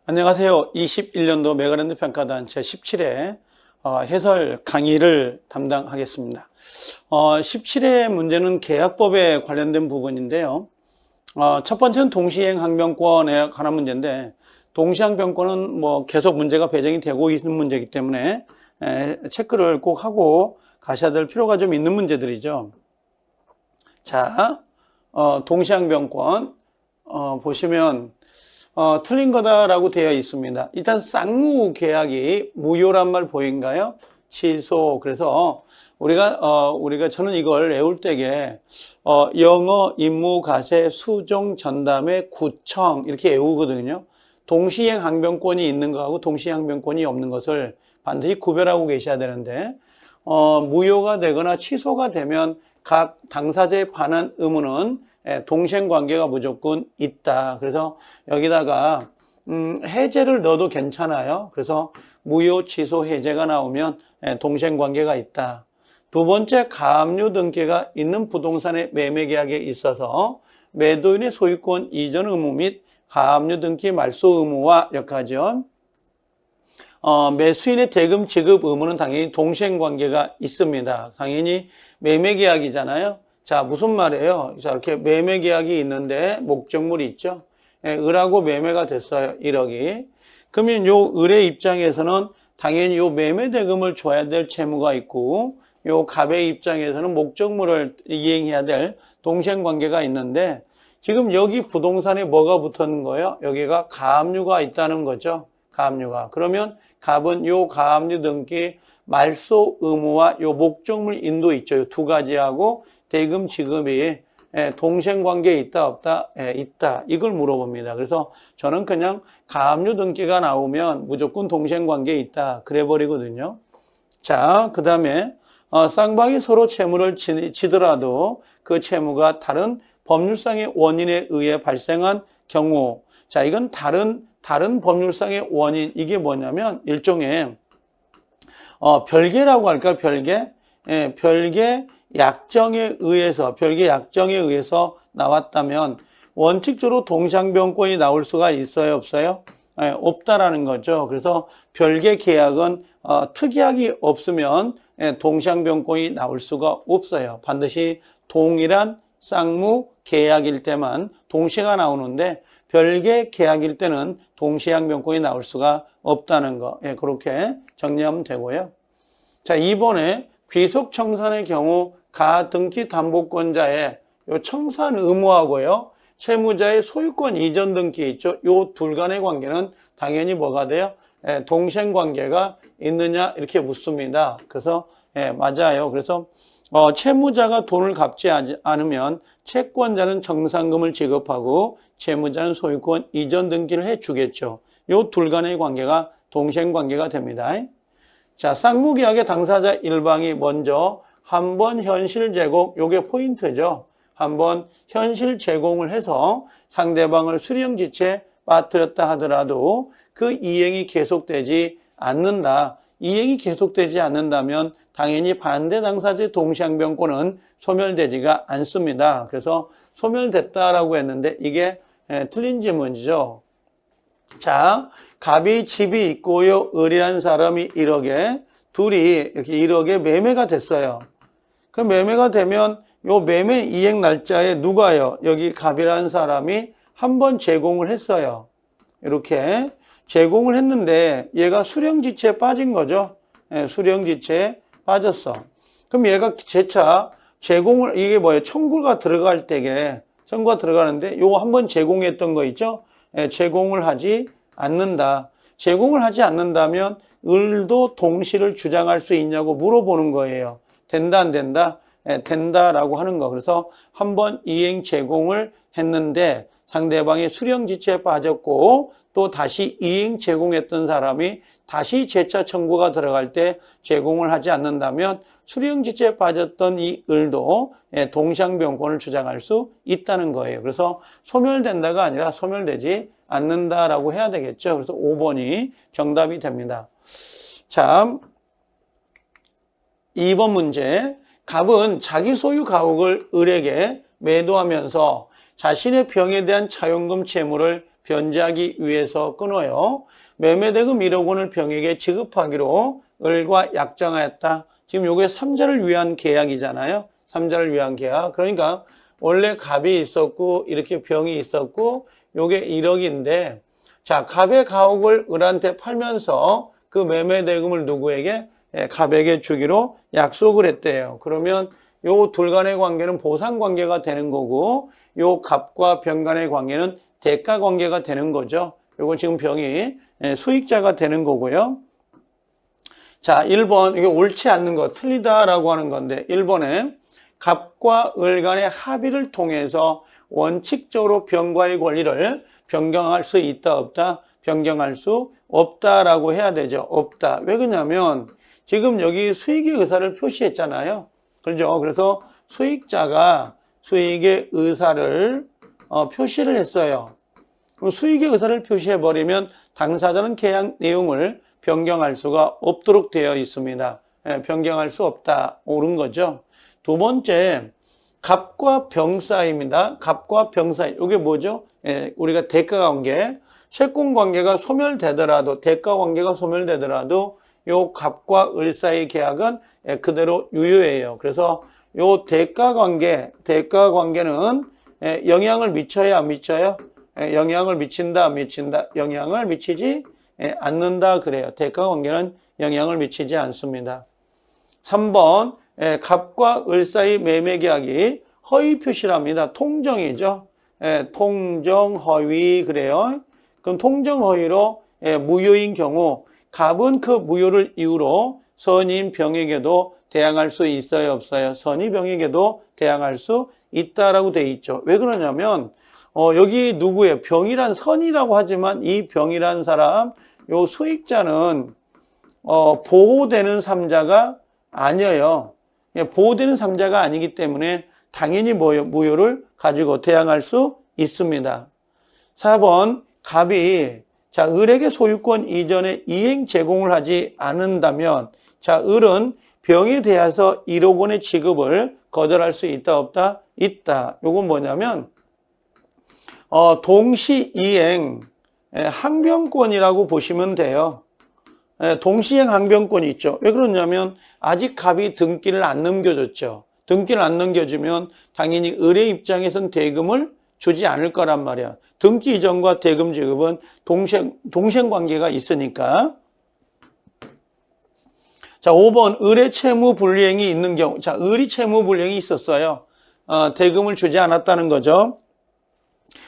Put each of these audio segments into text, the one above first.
안녕하세요. 21년도 메가랜드 평가단 제17회 해설 강의를 담당하겠습니다. 17회 문제는 계약법에 관련된 부분인데요. 첫 번째는 동시행 항변권에 관한 문제인데, 동시항변권은 계속 문제가 배정이 되고 있는 문제이기 때문에 체크를 꼭 하고 가셔야 될 필요가 좀 있는 문제들이죠. 자, 동시항변권 보시면 틀린 거다라고 되어 있습니다. 일단 쌍무 계약이 무효란 말 보인가요? 취소. 그래서 우리가 저는 이걸 외울 때에 영어, 임무, 가세, 수종, 전담회, 구청 이렇게 외우거든요. 동시행 항변권이 있는 거하고 동시행 항변권이 없는 것을 반드시 구별하고 계셔야 되는데, 무효가 되거나 취소가 되면 각 당사자에 관한 의무는 동시행 관계가 무조건 있다. 그래서 여기다가 해제를 넣어도 괜찮아요. 그래서 무효, 취소, 해제가 나오면 동시행 관계가 있다. 두 번째, 가압류 등기가 있는 부동산의 매매 계약에 있어서 매도인의 소유권 이전 의무 및 가압류 등기 말소 의무와 역하죠. 매수인의 대금 지급 의무는 당연히 동시행 관계가 있습니다. 당연히 매매 계약이잖아요. 자, 무슨 말이에요? 자, 이렇게 매매 계약이 있는데 목적물이 있죠. 을하고 매매가 됐어요. 1억이. 그러면 요 을의 입장에서는 당연히 요 매매 대금을 줘야 될 채무가 있고, 요 갑의 입장에서는 목적물을 이행해야 될 동시행 관계가 있는데, 지금 여기 부동산에 뭐가 붙었는 거예요? 여기가 가압류가 있다는 거죠. 가압류가. 그러면 갑은 요 가압류 등기 말소 의무와 요 목적물 인도 있죠. 요 두 가지하고 대금 지급이 동시행 관계에 있다 없다? 있다. 이걸 물어봅니다. 그래서 저는 그냥 가압류 등기가 나오면 무조건 동시행 관계에 있다. 그래 버리거든요. 자, 그 다음에 쌍방이 서로 채무를 지더라도 그 채무가 다른 법률상의 원인에 의해 발생한 경우, 자, 이건 다른 법률상의 원인, 이게 뭐냐면 일종의 별개라고 할까요? 별개? 별개 약정에 의해서 나왔다면 원칙적으로 동시항변권이 나올 수가 있어요, 없어요? 없다라는 거죠. 그래서 별개 계약은 특이하게 없으면 동시항변권이 나올 수가 없어요. 반드시 동일한 쌍무 계약일 때만 동시가 나오는데, 별개 계약일 때는 동시항변권이 나올 수가 없다는 거, 그렇게 정리하면 되고요. 자, 이번에 귀속청산의 경우 가등기 담보권자의 요 청산 의무하고요, 채무자의 소유권 이전 등기 있죠. 요 둘 간의 관계는 당연히 뭐가 돼요? 동시행 관계가 있느냐 이렇게 묻습니다. 그래서 맞아요. 그래서 채무자가 돈을 갚지 않으면 채권자는 정산금을 지급하고 채무자는 소유권 이전 등기를 해주겠죠. 요 둘 간의 관계가 동시행 관계가 됩니다. 자, 쌍무계약의 당사자 일방이 먼저 한번 현실 제공, 요게 포인트죠. 한번 현실 제공을 해서 상대방을 수령지체에 빠뜨렸다 하더라도 그 이행이 계속되지 않는다. 이행이 계속되지 않는다면 당연히 반대 당사자의 동시항변권은 소멸되지가 않습니다. 그래서 소멸됐다라고 했는데 이게 틀린 질문이죠. 자, 갑이 집이 있고요, 을이라는 사람이 1억에, 둘이 이렇게 1억에 매매가 됐어요. 그럼 매매가 되면 요 매매 이행 날짜에 누가요? 여기 갑이라는 사람이 한 번 제공을 했어요. 이렇게 제공을 했는데 얘가 수령지체에 빠진 거죠. 수령지체에 빠졌어. 그럼 얘가 재차 제공을, 이게 뭐예요? 청구가 들어갈 때에, 청구가 들어가는데 요 한 번 제공했던 거 있죠? 제공을 하지 않는다. 제공을 하지 않는다면 을도 동시를 주장할 수 있냐고 물어보는 거예요. 된다, 안 된다? 된다라고 하는 거. 그래서 한번 이행 제공을 했는데 상대방이 수령지체에 빠졌고 또 다시 이행 제공했던 사람이 다시 재차 청구가 들어갈 때 제공을 하지 않는다면 수령지체에 빠졌던 이 을도 동시항변권을 주장할 수 있다는 거예요. 그래서 소멸된다가 아니라 소멸되지 않는다라고 해야 되겠죠. 그래서 5번이 정답이 됩니다. 자, 2번 문제. 갑은 자기 소유 가옥을 을에게 매도하면서 자신의 병에 대한 차용금 채무를 변제하기 위해서 끊어요. 매매대금 1억 원을 병에게 지급하기로 을과 약정하였다. 지금 요게 삼자를 위한 계약이잖아요. 삼자를 위한 계약. 그러니까 원래 갑이 있었고 이렇게 병이 있었고 요게 1억인데 자, 갑의 가옥을 을한테 팔면서 그 매매대금을 누구에게? 갑에게 주기로 약속을 했대요. 그러면 요 둘 간의 관계는 보상 관계가 되는 거고 요 갑과 병 간의 관계는 대가 관계가 되는 거죠. 요거 지금 병이 수익자가 되는 거고요. 자, 1번 이게 옳지 않는 거 틀리다라고 하는 건데 1번에 갑과 을 간의 합의를 통해서 원칙적으로 병과의 권리를 변경할 수 있다 없다? 변경할 수 없다라고 해야 되죠. 없다. 왜 그러냐면 지금 여기 수익의 의사를 표시했잖아요. 그렇죠? 그래서 수익자가 수익의 의사를 표시를 했어요. 그럼 수익의 의사를 표시해버리면 당사자는 계약 내용을 변경할 수가 없도록 되어 있습니다. 변경할 수 없다. 옳은 거죠. 두 번째, 갑과 병 사이입니다. 갑과 병 사이. 이게 뭐죠? 우리가 대가 관계. 채권 관계가 소멸되더라도, 대가 관계가 소멸되더라도 요 갑과 을 사이 계약은 그대로 유효해요. 그래서 요 대가 관계는 영향을 미쳐야 안 미쳐요? 영향을 미친다 안 미친다? 영향을 미치지 않는다 그래요. 대가 관계는 영향을 미치지 않습니다. 3번 갑과 을 사이 매매 계약이 허위 표시랍니다. 통정이죠. 통정 허위 그래요. 그럼 통정 허위로 무효인 경우 갑은 그 무효를 이유로 선인 병에게도 대항할 수 있어요 없어요? 선이 병에게도 대항할 수 있다라고 돼 있죠. 왜 그러냐면 여기 누구예요? 병이란 선이라고 하지만 이 병이란 사람 요 수익자는 보호되는 삼자가 아니에요. 보호되는 삼자가 아니기 때문에 당연히 무효를 가지고 대항할 수 있습니다. 4번 갑이 자, 을에게 소유권 이전에 이행 제공을 하지 않는다면 자, 을은 병에 대해서 1억 원의 지급을 거절할 수 있다 없다? 있다. 요건 뭐냐면 동시 이행 항변권이라고 보시면 돼요. 동시행 항변권이 있죠. 왜 그러냐면 아직 갑이 등기를 안 넘겨줬죠. 등기를 안 넘겨주면 당연히 을의 입장에선 대금을 주지 않을 거란 말이야. 등기 이전과 대금 지급은 동생 관계가 있으니까. 자, 5번 을의 채무 불이행이 있는 경우. 자, 을이 채무 불이행이 있었어요. 대금을 주지 않았다는 거죠.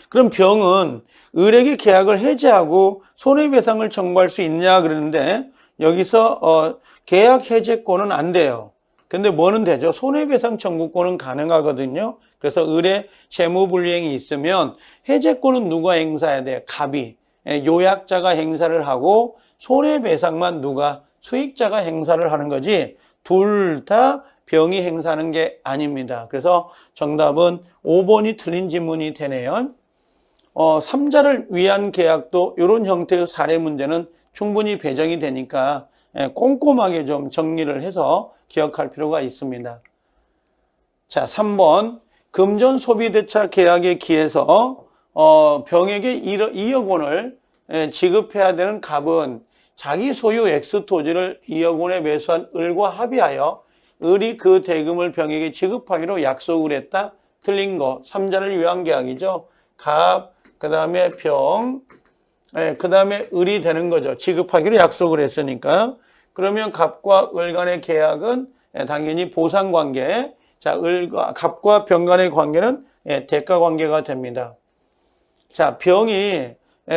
그럼 병은 을에게 계약을 해지하고 손해배상을 청구할 수 있냐 그러는데 여기서 계약 해제권은 안 돼요. 근데 뭐는 되죠? 손해배상 청구권은 가능하거든요. 그래서 을의 채무불이행이 있으면 해제권은 누가 행사해야 돼요? 갑이. 요약자가 행사를 하고 손해배상만 누가? 수익자가 행사를 하는 거지 둘 다 병이 행사하는 게 아닙니다. 그래서 정답은 5번이 틀린 지문이 되네요. 삼자를 위한 계약도 이런 형태의 사례 문제는 충분히 배정이 되니까 꼼꼼하게 좀 정리를 해서 기억할 필요가 있습니다. 자, 3번 금전 소비대차 계약에 기해서 병에게 2억 원을 지급해야 되는 갑은 자기 소유 X 토지를 2억 원에 매수한 을과 합의하여 을이 그 대금을 병에게 지급하기로 약속을 했다. 틀린 거. 삼자를 위한 계약이죠. 갑, 그 다음에 병, 그 다음에 을이 되는 거죠. 지급하기로 약속을 했으니까. 그러면 갑과 을 간의 계약은 당연히 보상관계. 자, 갑과 병 간의 관계는 대가 관계가 됩니다. 자, 병이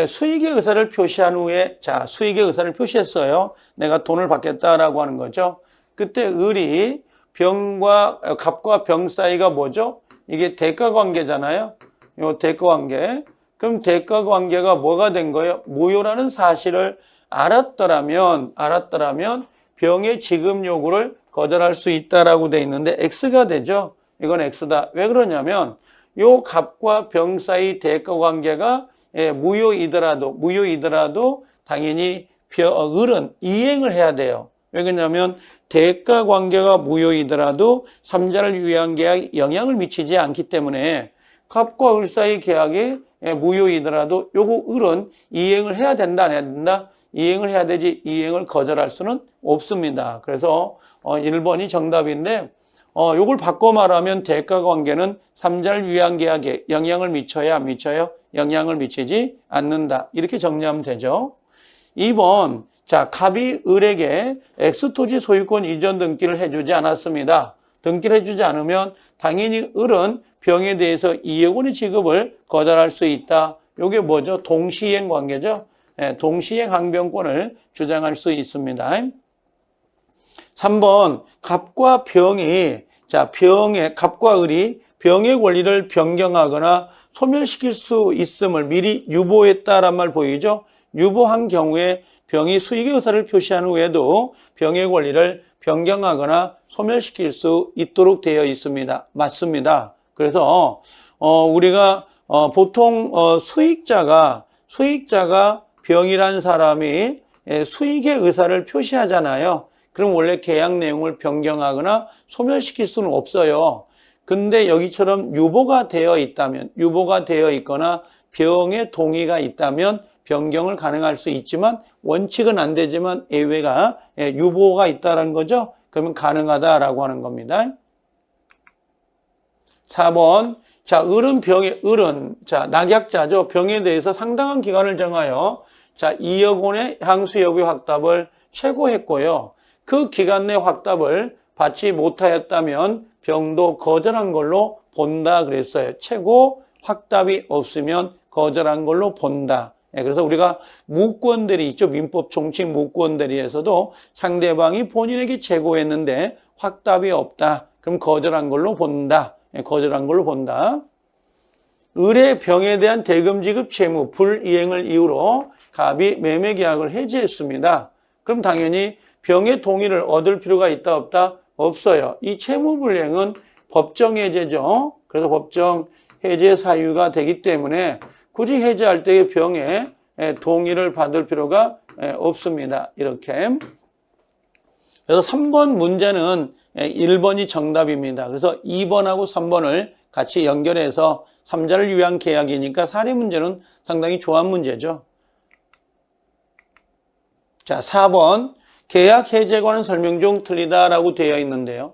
수익의 의사를 표시한 후에, 자, 수익의 의사를 표시했어요. 내가 돈을 받겠다라고 하는 거죠. 그때 을이 갑과 병 사이가 뭐죠? 이게 대가 관계잖아요. 요 대가 관계. 그럼 대가 관계가 뭐가 된 거예요? 무효라는 사실을 알았더라면 병의 지급 요구를 거절할 수 있다라고 돼 있는데 X가 되죠. 이건 X다. 왜 그러냐면 요 갑과 병 사이 대가 관계가 무효이더라도 당연히 을은 이행을 해야 돼요. 왜 그러냐면 대가 관계가 무효이더라도 삼자를 위한 계약에 영향을 미치지 않기 때문에 갑과 을 사이 계약이 무효이더라도 요거 을은 이행을 해야 된다, 안 해야 된다? 이행을 해야 되지 이행을 거절할 수는 없습니다. 그래서 1번이 정답인데 요걸 바꿔 말하면 대가 관계는 삼자를 위한 계약에 영향을 미쳐야 안 미쳐요? 영향을 미치지 않는다. 이렇게 정리하면 되죠. 2번, 자, 갑이 을에게 X토지 소유권 이전 등기를 해주지 않았습니다. 등기를 해주지 않으면 당연히 을은 병에 대해서 2억 원의 지급을 거절할 수 있다. 이게 뭐죠? 동시행 관계죠. 동시행 항변권을 주장할 수 있습니다. 3번, 갑과 병이, 자, 갑과 을이 병의 권리를 변경하거나 소멸시킬 수 있음을 미리 유보했다란 말 보이죠? 유보한 경우에 병이 수익의 의사를 표시한 후에도 병의 권리를 변경하거나 소멸시킬 수 있도록 되어 있습니다. 맞습니다. 그래서 우리가 보통 수익자가 병이란 사람이 수익의 의사를 표시하잖아요. 그럼 원래 계약 내용을 변경하거나 소멸시킬 수는 없어요. 근데 여기처럼 유보가 되어 있거나 병의 동의가 있다면 변경을 가능할 수 있지만 원칙은 안 되지만 예외가 유보가 있다는 거죠. 그러면 가능하다라고 하는 겁니다. 4번. 자, 을은 자, 낙약자죠. 병에 대해서 상당한 기간을 정하여 자, 2억 원의 향수 여부의 확답을 최고했고요. 그 기간 내 확답을 받지 못하였다면 병도 거절한 걸로 본다 그랬어요. 최고 확답이 없으면 거절한 걸로 본다. 그래서 우리가 무권대리 있죠. 민법 총칙 무권대리에서도 상대방이 본인에게 최고했는데 확답이 없다. 그럼 거절한 걸로 본다. 거절한 걸로 본다. 을의 병에 대한 대금 지급 채무 불이행을 이유로 갑이 매매 계약을 해지했습니다. 그럼 당연히 병의 동의를 얻을 필요가 있다 없다? 없어요. 이 채무 불이행은 법정 해제죠. 그래서 법정 해제 사유가 되기 때문에 굳이 해제할 때의 병의 동의를 받을 필요가 없습니다. 이렇게. 그래서 3번 문제는 1번이 정답입니다. 그래서 2번하고 3번을 같이 연결해서 삼자를 위한 계약이니까 사례 문제는 상당히 좋은 문제죠. 자, 4번. 계약 해제에 관한 설명 중 틀리다라고 되어 있는데요.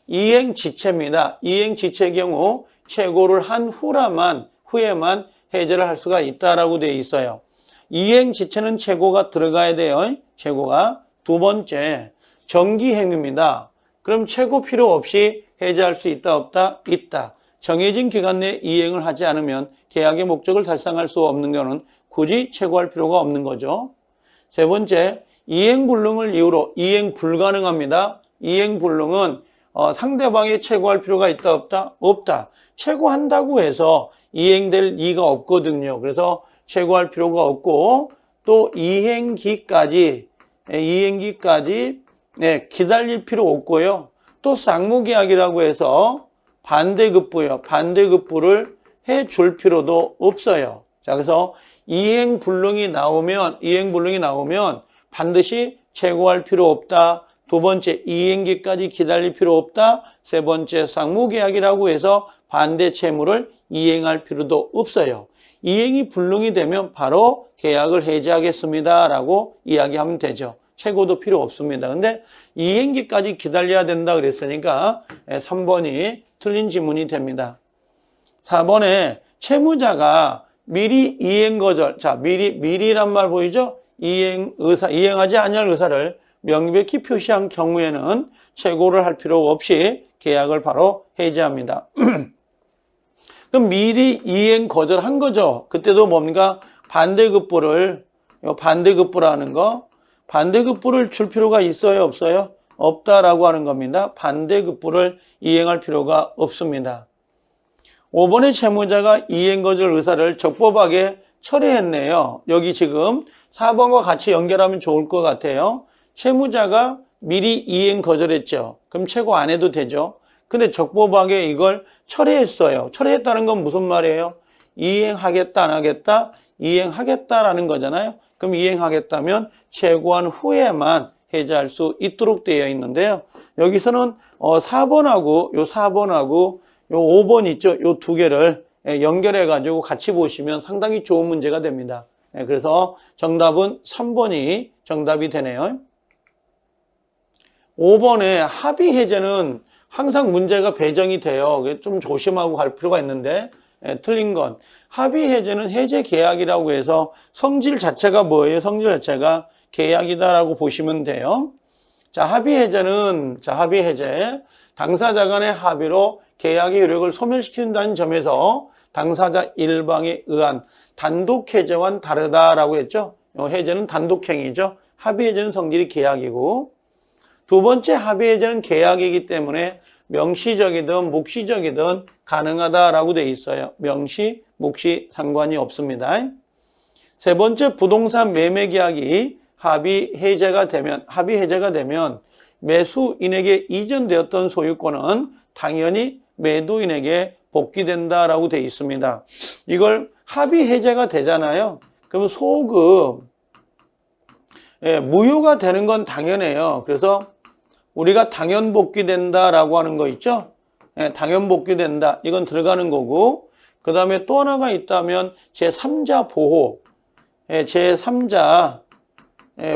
이행지체입니다. 이행지체의 경우 최고를 한 후에만 해제를 할 수가 있다라고 되어 있어요. 이행지체는 최고가 들어가야 돼요. 최고가. 두 번째, 정기행위입니다. 그럼 최고 필요 없이 해제할 수 있다 없다? 있다. 정해진 기간 내에 이행을 하지 않으면 계약의 목적을 달성할 수 없는 경우는 굳이 최고할 필요가 없는 거죠. 세 번째, 이행불능을 이유로 이행 불가능합니다. 이행불능은 상대방이 최고할 필요가 있다 없다? 없다. 최고한다고 해서 이행될 이유가 없거든요. 그래서 최고할 필요가 없고 또 이행기까지 기다릴 필요 없고요. 또 쌍무계약이라고 해서 반대급부요. 반대급부를 해줄 필요도 없어요. 자, 그래서 이행불능이 나오면 반드시 최고할 필요 없다. 두 번째, 이행기까지 기다릴 필요 없다. 세 번째, 쌍무계약이라고 해서 반대 채무를 이행할 필요도 없어요. 이행이 불능이 되면 바로 계약을 해지하겠습니다. 라고 이야기하면 되죠. 최고도 필요 없습니다. 근데 이행기까지 기다려야 된다 그랬으니까 3번이 틀린 지문이 됩니다. 4번에 채무자가 미리 이행 거절. 자, 미리란 말 보이죠? 이행하지 아니할 의사를 명백히 표시한 경우에는 최고를 할 필요 없이 계약을 바로 해지합니다. 그럼 미리 이행 거절한 거죠. 그때도 뭡니까? 반대급부라는 거. 반대급부를 줄 필요가 있어요? 없어요? 없다라고 하는 겁니다. 반대급부를 이행할 필요가 없습니다. 5번의 채무자가 이행 거절 의사를 적법하게 철회했네요. 여기 지금 4번과 같이 연결하면 좋을 것 같아요. 채무자가 미리 이행 거절했죠. 그럼 최고 안 해도 되죠. 근데 적법하게 이걸 철회했어요. 철회했다는 건 무슨 말이에요? 이행하겠다 안 하겠다? 이행하겠다라는 거잖아요. 그럼 이행하겠다면 최고한 후에만 해제할 수 있도록 되어 있는데요. 여기서는 4번하고 요 5번 있죠. 요 두 개를 연결해가지고 같이 보시면 상당히 좋은 문제가 됩니다. 그래서 정답은 3번이 정답이 되네요. 5번에 합의 해제는 항상 문제가 배정이 돼요. 좀 조심하고 갈 필요가 있는데 틀린 건 합의 해제는 해제 계약이라고 해서 성질 자체가 뭐예요? 성질 자체가 계약이다라고 보시면 돼요. 자, 합의 해제는 합의 해제 당사자 간의 합의로 계약의 효력을 소멸시킨다는 점에서 당사자 일방에 의한 단독 해제와는 다르다라고 했죠. 해제는 단독 행위죠. 합의 해제는 성질이 계약이고 두 번째 합의 해제는 계약이기 때문에 명시적이든 묵시적이든 가능하다라고 돼 있어요. 명시, 묵시 상관이 없습니다. 세 번째 부동산 매매 계약이 합의 해제가 되면 매수인에게 이전되었던 소유권은 당연히 매도인에게 복귀된다라고 돼 있습니다. 이걸 합의 해제가 되잖아요. 그럼 소급 무효가 되는 건 당연해요. 그래서 우리가 당연 복귀된다라고 하는 거 있죠? 당연 복귀된다. 이건 들어가는 거고 그 다음에 또 하나가 있다면 제3자 보호 제3자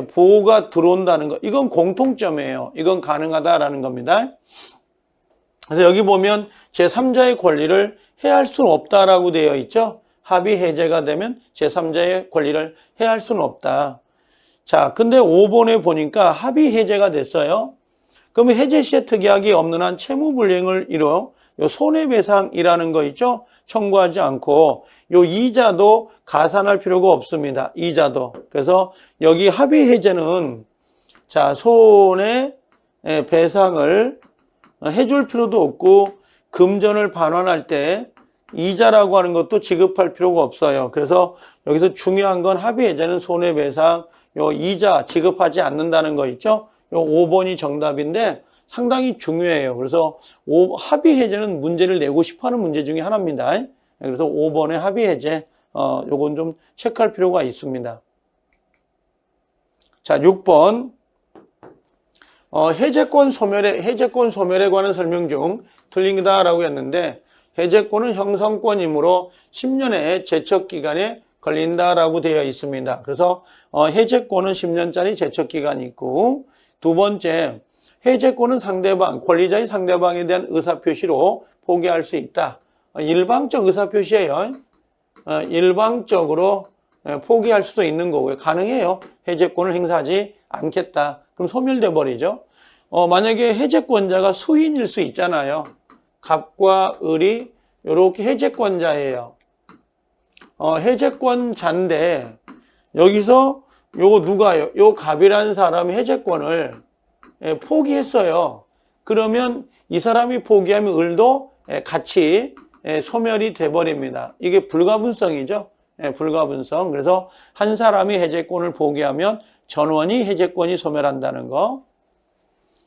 보호가 들어온다는 거 이건 공통점이에요. 이건 가능하다라는 겁니다. 그래서 여기 보면 제3자의 권리를 해할 수는 없다라고 되어 있죠. 합의 해제가 되면 제3자의 권리를 해할 수는 없다. 자, 근데 5번에 보니까 합의 해제가 됐어요. 그러면 해제 시에 특이하게 없는 한 채무불이행을 이뤄 요 손해배상이라는 거 있죠? 청구하지 않고 요 이자도 가산할 필요가 없습니다. 이자도. 그래서 여기 합의 해제는 자, 손해배상을 해줄 필요도 없고 금전을 반환할 때 이자라고 하는 것도 지급할 필요가 없어요. 그래서 여기서 중요한 건 합의 해제는 손해배상 요 이자 지급하지 않는다는 거 있죠? 요 5번이 정답인데 상당히 중요해요. 그래서 합의 해제는 문제를 내고 싶어하는 문제 중에 하나입니다. 그래서 5번의 합의 해제 요건 좀 체크할 필요가 있습니다. 자, 6번 해제권 소멸에 관한 설명 중 틀린다라고 했는데 해제권은 형성권이므로 10년의 제척기간에 걸린다라고 되어 있습니다. 그래서 해제권은 10년짜리 제척기간이 있고 두 번째 해제권은 권리자의 상대방에 대한 의사표시로 포기할 수 있다. 일방적 의사표시예요. 일방적으로 포기할 수도 있는 거고요. 가능해요. 해제권을 행사하지 않겠다. 그럼 소멸돼 버리죠. 만약에 해제권자가 수인일 수 있잖아요. 갑과 을이 이렇게 해제권자예요. 해제권자인데 여기서 요거 누가요? 요 갑이라는 사람이 해제권을 포기했어요. 그러면 이 사람이 포기하면 을도 같이 소멸이 돼버립니다. 이게 불가분성이죠. 불가분성. 그래서 한 사람이 해제권을 포기하면 전원이 해제권이 소멸한다는 거.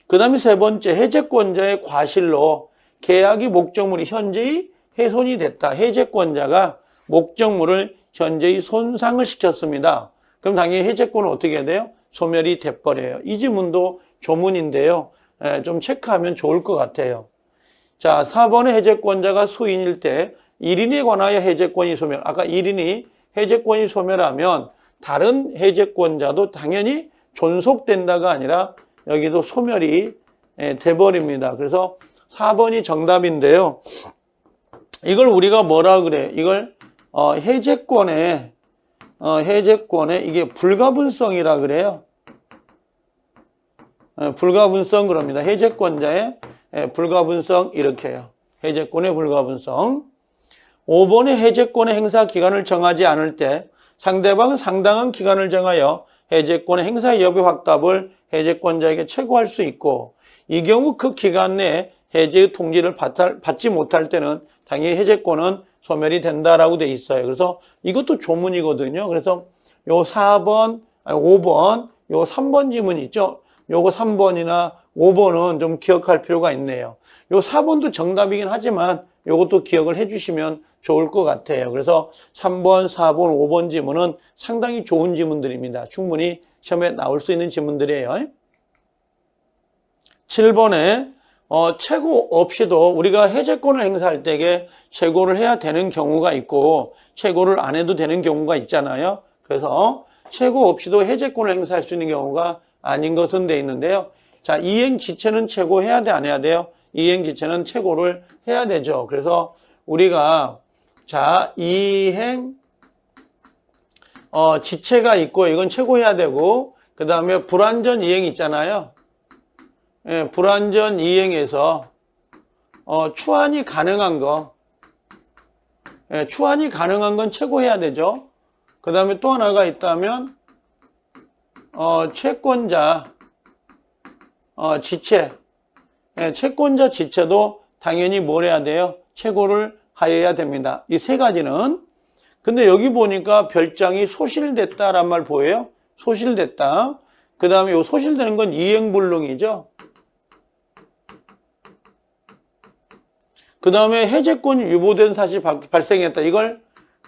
그 다음에 세 번째, 해제권자의 과실로 계약의 목적물이 현재의 훼손이 됐다. 해제권자가 목적물을 현재의 손상을 시켰습니다. 그럼 당연히 해제권은 어떻게 해야 돼요? 소멸이 돼버려요. 이 지문도 조문인데요. 좀 체크하면 좋을 것 같아요. 자, 4번의 해제권자가 수인일 때 1인에 관하여 해제권이 소멸. 아까 1인이 해제권이 소멸하면 다른 해제권자도 당연히 존속된다가 아니라 여기도 소멸이 돼버립니다. 그래서 4번이 정답인데요. 이걸 우리가 뭐라 그래요? 이걸 해제권의 이게 불가분성이라 그래요. 불가분성 그럽니다. 해제권자의 불가분성 이렇게 해요. 해제권의 불가분성. 5번의 해제권의 행사 기간을 정하지 않을 때 상대방은 상당한 기간을 정하여 해제권의 행사 여부 확답을 해제권자에게 최고할 수 있고 이 경우 그 기간 내에 해제의 통지를 받지 못할 때는 당연히 해제권은 소멸이 된다라고 돼 있어요. 그래서 이것도 조문이거든요. 그래서 요 5번, 요 3번 지문 있죠? 요거 3번이나 5번은 좀 기억할 필요가 있네요. 요 4번도 정답이긴 하지만 요것도 기억을 해주시면 좋을 것 같아요. 그래서 3번, 4번, 5번 지문은 상당히 좋은 지문들입니다. 충분히 시험에 나올 수 있는 지문들이에요. 7번에 최고 없이도 우리가 해제권을 행사할 때에 최고를 해야 되는 경우가 있고 최고를 안 해도 되는 경우가 있잖아요. 그래서 최고 없이도 해제권을 행사할 수 있는 경우가 아닌 것은 돼 있는데요. 자, 이행 지체는 최고 해야 돼, 안 해야 돼요? 이행 지체는 최고를 해야 되죠. 그래서 우리가 자, 이행 지체가 있고 이건 최고 해야 되고 그 다음에 불완전 이행 있잖아요. 예, 불완전 이행에서 추한이 가능한 거, 예, 추한이 가능한 건 최고 해야 되죠. 그 다음에 또 하나가 있다면 채권자 지체, 예, 채권자 지체도 당연히 뭘 해야 돼요? 최고를 하여야 됩니다. 이 세 가지는. 근데 여기 보니까 별장이 소실됐다란 말 보여요? 소실됐다. 그 다음에 이 소실되는 건 이행불능이죠. 그 다음에 해제권이 유보된 사실이 발생했다. 이걸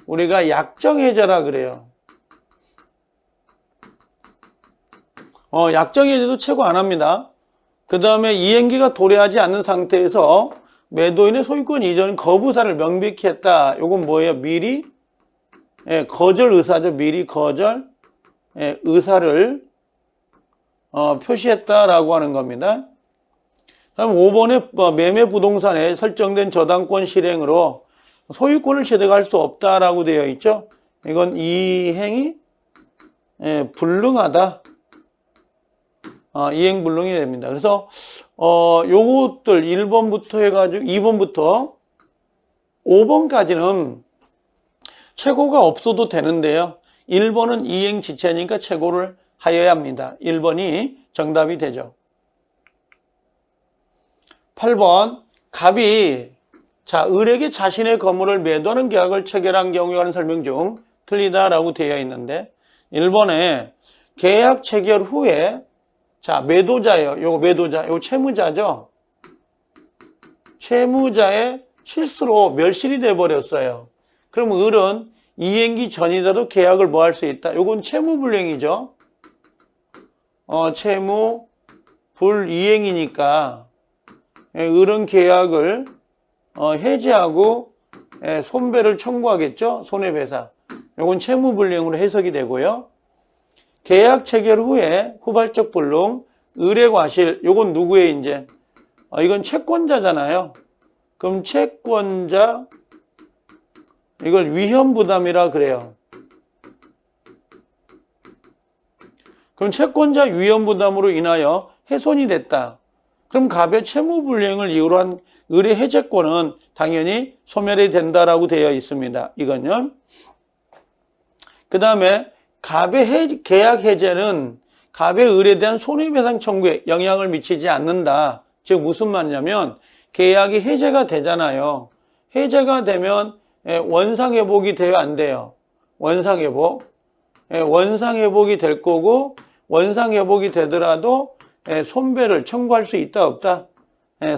우리가 약정해제라 그래요. 약정해제도 최고 안 합니다. 그 다음에 이행기가 도래하지 않는 상태에서 매도인의 소유권 이전 거부사를 명백히 했다. 이건 뭐예요? 미리 거절 의사죠. 미리 거절 의사를 표시했다라고 하는 겁니다. 다음 5번에 매매 부동산에 설정된 저당권 실행으로 소유권을 취득할 수 없다라고 되어 있죠. 이건 이행이 불능하다. 이행 불능이 됩니다. 그래서 요것들 1번부터 해가지고 2번부터 5번까지는 최고가 없어도 되는데요. 1번은 이행 지체니까 최고를 하여야 합니다. 1번이 정답이 되죠. 8번 갑이 자 을에게 자신의 거물을 매도하는 계약을 체결한 경우에 관한 설명 중 틀리다라고 되어 있는데 1번에 계약 체결 후에 자 매도자예요. 요거 매도자, 요거 채무자죠. 채무자의 실수로 멸실이 돼 버렸어요. 그럼 을은 이행기 전이라도 계약을 뭐 할 수 있다. 요건 채무불이행이죠. 채무 불이행이니까 을은 계약을 해지하고 손배를 청구하겠죠. 손해배상. 요건 채무불이행으로 해석이 되고요. 계약 체결 후에 후발적 불능, 을의 과실. 요건 누구의 이제 이건 채권자잖아요. 그럼 채권자 이걸 위험부담이라 그래요. 그럼 채권자 위험부담으로 인하여 훼손이 됐다. 그럼 갑의 채무불이행을 이유로 한 을의 해제권은 당연히 소멸이 된다라고 되어 있습니다. 이건요. 그 다음에 갑의 계약 해제는 갑의 을에 대한 손해배상 청구에 영향을 미치지 않는다. 즉 무슨 말이냐면 계약이 해제가 되잖아요. 해제가 되면 원상회복이 돼요, 안 돼요? 원상회복. 원상회복이 될 거고 원상회복이 되더라도 손배를 청구할 수 있다 없다?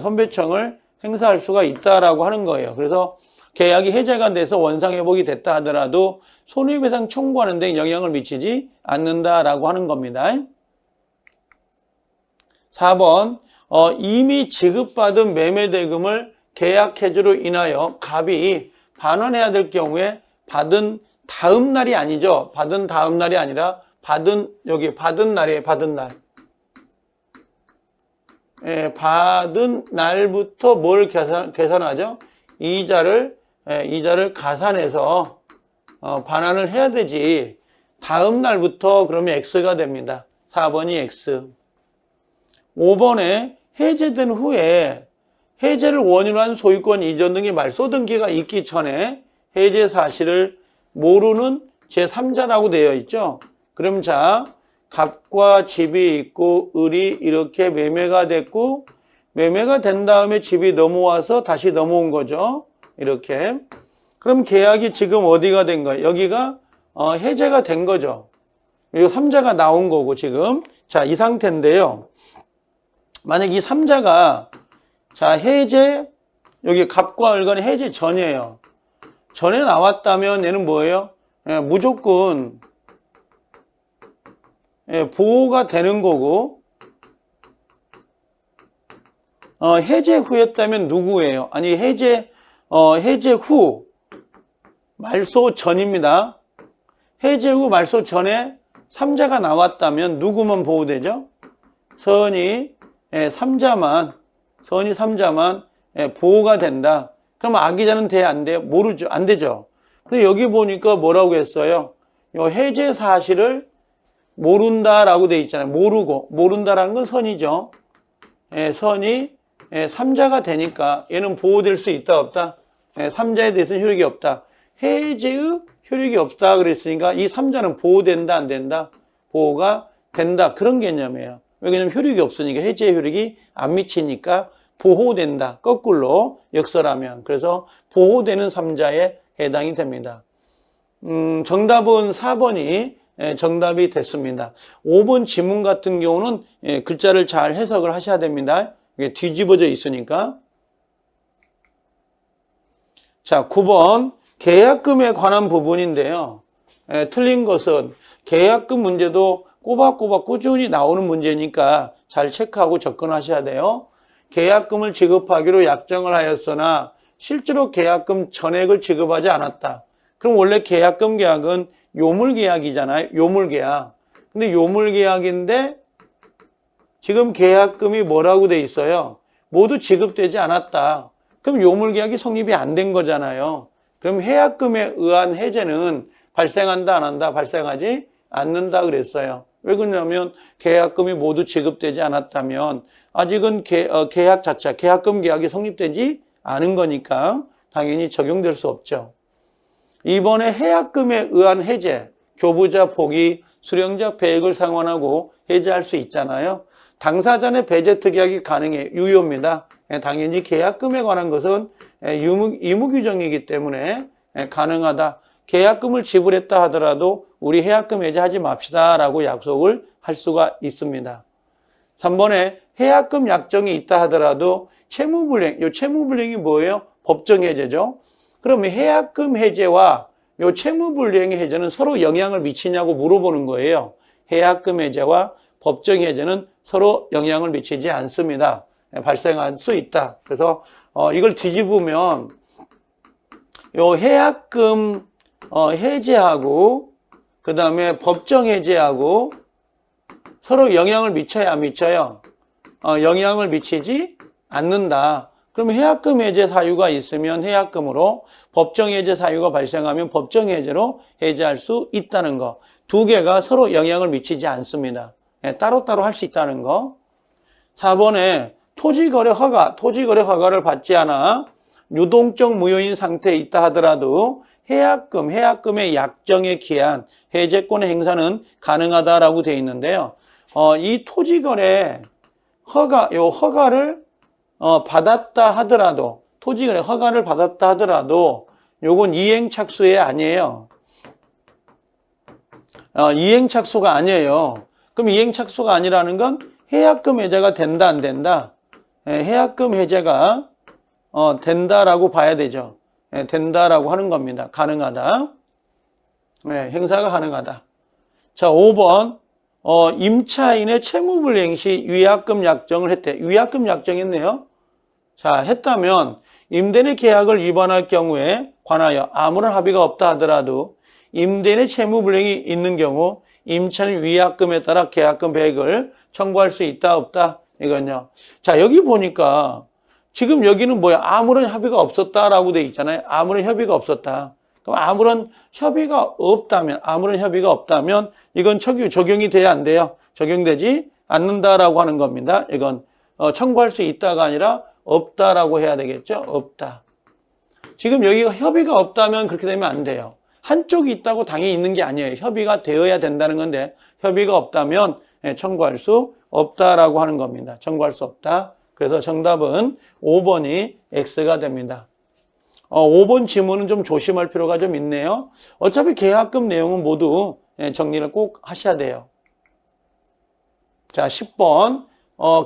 손배청을 행사할 수가 있다라고 하는 거예요. 그래서 계약이 해제가 돼서 원상회복이 됐다 하더라도 손해배상 청구하는 데 영향을 미치지 않는다라고 하는 겁니다. 4번 이미 지급받은 매매대금을 계약 해지로 인하여 갑이 반환해야 될 경우에 받은 다음 날이 아니죠. 받은 다음 날이 아니라 여기 받은 날이에요. 받은 날. 받은 날부터 뭘 계산하죠? 이자를 가산해서 반환을 해야 되지. 다음 날부터 그러면 X가 됩니다. 4번이 X. 5번에 해제된 후에 해제를 원인으로 한 소유권 이전 등의 말소 등기가 있기 전에 해제 사실을 모르는 제3자라고 되어 있죠. 그럼 자, 갑과 집이 있고 을이 이렇게 매매가 됐고 매매가 된 다음에 집이 넘어와서 다시 넘어온 거죠. 이렇게. 그럼 계약이 지금 어디가 된 거예요? 여기가 해제가 된 거죠. 이 3자가 나온 거고 지금. 자, 이 상태인데요. 만약 이 3자가 자, 해제 여기 갑과 을간의 해제 전이에요. 전에 나왔다면 얘는 뭐예요? 무조건 보호가 되는 거고 해제 후였다면 누구예요? 아니, 해제 후, 말소 전입니다. 해제 후 말소 전에 3자가 나왔다면 누구만 보호되죠? 선이 3자만 보호가 된다. 그럼 아기자는 돼, 안 돼요? 모르죠. 안 되죠. 근데 여기 보니까 뭐라고 했어요? 요 해제 사실을 모른다라고 돼 있잖아요. 모른다라는 건 선이죠. 선이 3자가 되니까 얘는 보호될 수 있다, 없다? 3자에 대해서는 효력이 없다. 해제의 효력이 없다 그랬으니까 이 3자는 보호된다, 안 된다? 보호가 된다. 그런 개념이에요. 왜냐면 효력이 없으니까, 해제의 효력이 안 미치니까 보호된다. 거꾸로 역설하면. 그래서 보호되는 3자에 해당이 됩니다. 정답은 4번이 정답이 됐습니다. 5번 지문 같은 경우는 글자를 잘 해석을 하셔야 됩니다. 이게 뒤집어져 있으니까. 자, 9번 계약금에 관한 부분인데요. 틀린 것은 계약금 문제도 꼬박꼬박 꾸준히 나오는 문제니까 잘 체크하고 접근하셔야 돼요. 계약금을 지급하기로 약정을 하였으나 실제로 계약금 전액을 지급하지 않았다. 그럼 원래 계약금 계약은 요물계약이잖아요. 요물계약. 근데 요물계약인데 지금 계약금이 뭐라고 돼 있어요? 모두 지급되지 않았다. 그럼 요물계약이 성립이 안 된 거잖아요. 그럼 해약금에 의한 해제는 발생한다, 안 한다? 발생하지 않는다 그랬어요. 왜 그러냐면 계약금이 모두 지급되지 않았다면 아직은 계약 자체, 계약금 계약이 성립되지 않은 거니까 당연히 적용될 수 없죠. 이번에 해약금에 의한 해제, 교부자 포기, 수령자 배액을 상환하고 해제할 수 있잖아요. 당사자의 배제 특약이 가능해 유효입니다. 당연히 계약금에 관한 것은 의무 규정이기 때문에 가능하다. 계약금을 지불했다 하더라도 우리 해약금 해제하지 맙시다 라고 약속을 할 수가 있습니다. 3번에 해약금 약정이 있다 하더라도 채무불이행, 이 채무불이행이 뭐예요? 법정 해제죠. 그러면 해약금 해제와 이 채무불이행의 해제는 서로 영향을 미치냐고 물어보는 거예요. 해약금 해제와 법정 해제는 서로 영향을 미치지 않습니다. 발생할 수 있다. 그래서 이걸 뒤집으면 이 해약금 해제하고 그 다음에 법정 해제하고 서로 영향을 미쳐야 안 미쳐요? 영향을 미치지 않는다. 그러면 해약금 해제 사유가 있으면 해약금으로, 법정 해제 사유가 발생하면 법정 해제로 해제할 수 있다는 거. 두 개가 서로 영향을 미치지 않습니다. 따로따로 할 수 있다는 거. 4번에 토지거래 허가를 받지 않아 유동적 무효인 상태에 있다 하더라도 해약금의 약정에 기한 해제권의 행사는 가능하다라고 되어 있는데요. 이 토지거래 허가를 받았다 하더라도, 토지거래 허가를 받았다 하더라도 요건 이행착수에 아니에요. 이행착수가 아니에요. 그럼 이행착수가 아니라는 건 해약금 해제가 된다, 안 된다? 해약금 해제가 된다라고 봐야 되죠. 된다라고 하는 겁니다. 가능하다. 행사가 가능하다. 자, 5번 임차인의 채무불이행 시 위약금 약정을 했대. 위약금 약정했네요. 자, 했다면 임대인의 계약을 위반할 경우에 관하여 아무런 합의가 없다 하더라도 임대인의 채무불이행이 있는 경우 임차인 위약금에 따라 계약금 배액을 청구할 수 있다, 없다? 이건요. 자, 여기 보니까 지금 여기는 뭐야? 아무런 협의가 없었다라고 돼 있잖아요. 아무런 협의가 없었다. 그럼 아무런 협의가 없다면 이건 적용이 돼야 안 돼요. 적용되지 않는다라고 하는 겁니다. 이건 청구할 수 있다가 아니라 없다라고 해야 되겠죠. 없다. 지금 여기가 협의가 없다면 그렇게 되면 안 돼요. 한쪽이 있다고 당연히 있는 게 아니에요. 협의가 되어야 된다는 건데 협의가 없다면 청구할 수 없다라고 하는 겁니다. 청구할 수 없다. 그래서 정답은 5번이 X가 됩니다. 5번 지문은 좀 조심할 필요가 좀 있네요. 어차피 계약금 내용은 모두 정리를 꼭 하셔야 돼요. 자, 10번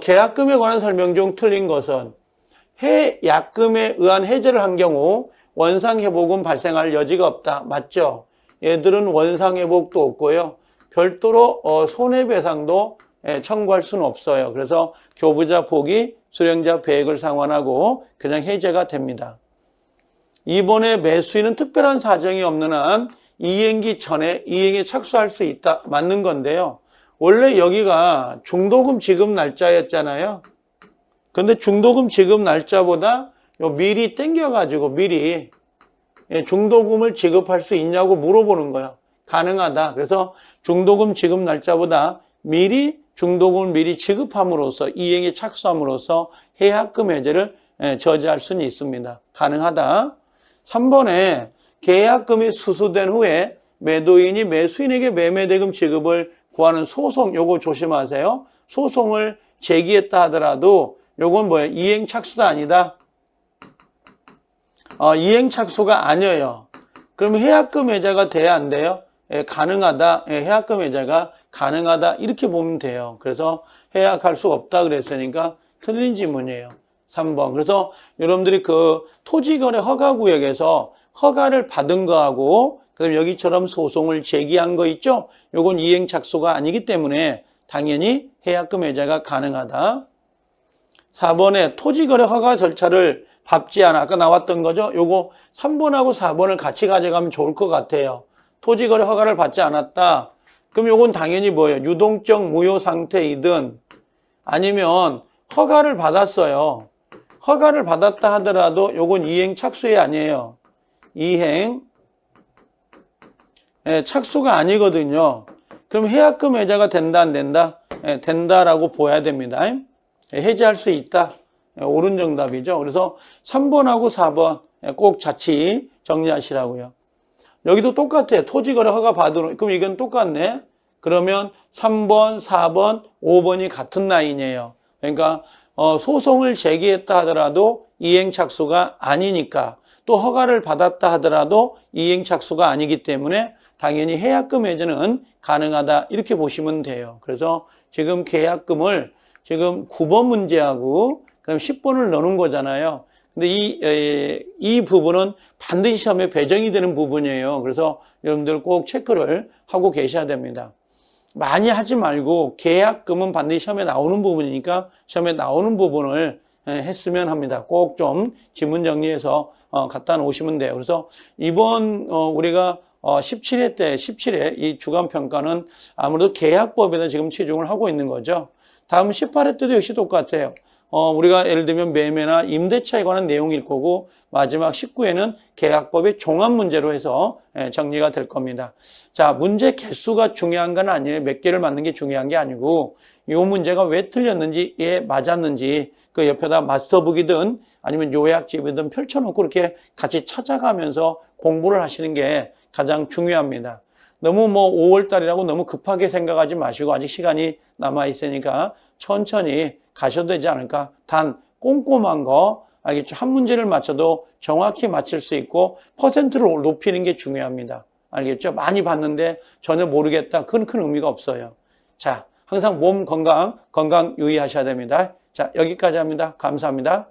계약금에 관한 설명 중 틀린 것은 해약금에 의한 해제를 한 경우 원상회복은 발생할 여지가 없다. 맞죠? 얘들은 원상회복도 없고요. 별도로 손해배상도 청구할 수는 없어요. 그래서 교부자 포기, 수령자 배액을 상환하고 그냥 해제가 됩니다. 이번에 매수인은 특별한 사정이 없는 한 이행기 전에 이행에 착수할 수 있다. 맞는 건데요. 원래 여기가 중도금 지급 날짜였잖아요. 근데 중도금 지급 날짜보다 미리 땡겨가지고 미리 중도금을 지급할 수 있냐고 물어보는 거예요. 가능하다. 그래서 중도금 지급 날짜보다 미리 중도금을 미리 지급함으로써 이행에 착수함으로써 해약금 해제를 저지할 수는 있습니다. 가능하다. 3번에 계약금이 수수된 후에 매도인이 매수인에게 매매대금 지급을 구하는 소송, 요거 조심하세요. 소송을 제기했다 하더라도 요건 뭐예요? 이행 착수가 아니다. 이행 착수가 아니에요. 그러면 해약금 해제가 돼야 안 돼요? 가능하다. 해약금 해제가 가능하다. 이렇게 보면 돼요. 그래서 해약할 수 없다 그랬으니까 틀린 지문이에요. 3번. 그래서 여러분들이 그 토지거래 허가구역에서 허가를 받은 거하고 그다음에 여기처럼 소송을 제기한 거 있죠? 요건 이행 착수가 아니기 때문에 당연히 해약금 해제가 가능하다. 4번에 토지거래 허가 절차를 밟지 않아. 아까 나왔던 거죠? 요거 3번하고 4번을 같이 가져가면 좋을 것 같아요. 토지거래 허가를 받지 않았다. 그럼 요건 당연히 뭐예요? 유동적 무효 상태이든 아니면 허가를 받았어요. 허가를 받았다 하더라도 요건 이행 착수이 아니에요. 이행 착수가 아니거든요. 그럼 해약금 해제가 된다 안 된다? 된다라고 보야 됩니다. 해제할 수 있다. 옳은 정답이죠. 그래서 3번하고 4번 꼭 자칫 정리하시라고요. 여기도 똑같아요. 토지거래 허가 받은, 그럼 이건 똑같네. 그러면 3번, 4번, 5번이 같은 라인이에요. 그러니까 소송을 제기했다 하더라도 이행 착수가 아니니까 또 허가를 받았다 하더라도 이행 착수가 아니기 때문에 당연히 해약금 해제는 가능하다. 이렇게 보시면 돼요. 그래서 지금 계약금을 지금 9번 문제하고 그다음 10번을 넣는 거잖아요. 근데 이 부분은 반드시 시험에 배정이 되는 부분이에요. 그래서 여러분들 꼭 체크를 하고 계셔야 됩니다. 많이 하지 말고 계약금은 반드시 시험에 나오는 부분이니까 시험에 나오는 부분을 했으면 합니다. 꼭 좀 지문 정리해서 갖다 놓으시면 돼요. 그래서 이번 우리가 17회 때 17회 이 주간평가는 아무래도 계약법에다 지금 치중을 하고 있는 거죠. 다음 18회 때도 역시 똑같아요. 우리가 예를 들면 매매나 임대차에 관한 내용일 거고 마지막 19회는 계약법의 종합 문제로 해서 정리가 될 겁니다. 자, 문제 개수가 중요한 건 아니에요. 몇 개를 맞는 게 중요한 게 아니고 이 문제가 왜 틀렸는지, 맞았는지 그 옆에다 마스터북이든 아니면 요약집이든 펼쳐놓고 이렇게 같이 찾아가면서 공부를 하시는 게 가장 중요합니다. 너무 5월 달이라고 너무 급하게 생각하지 마시고 아직 시간이 남아 있으니까 천천히 가셔도 되지 않을까. 단 꼼꼼한 거 알겠죠? 한 문제를 맞춰도 정확히 맞힐 수 있고 퍼센트를 높이는 게 중요합니다. 알겠죠? 많이 봤는데 전혀 모르겠다. 그건 큰 의미가 없어요. 자, 항상 몸 건강 유의하셔야 됩니다. 자, 여기까지 합니다. 감사합니다.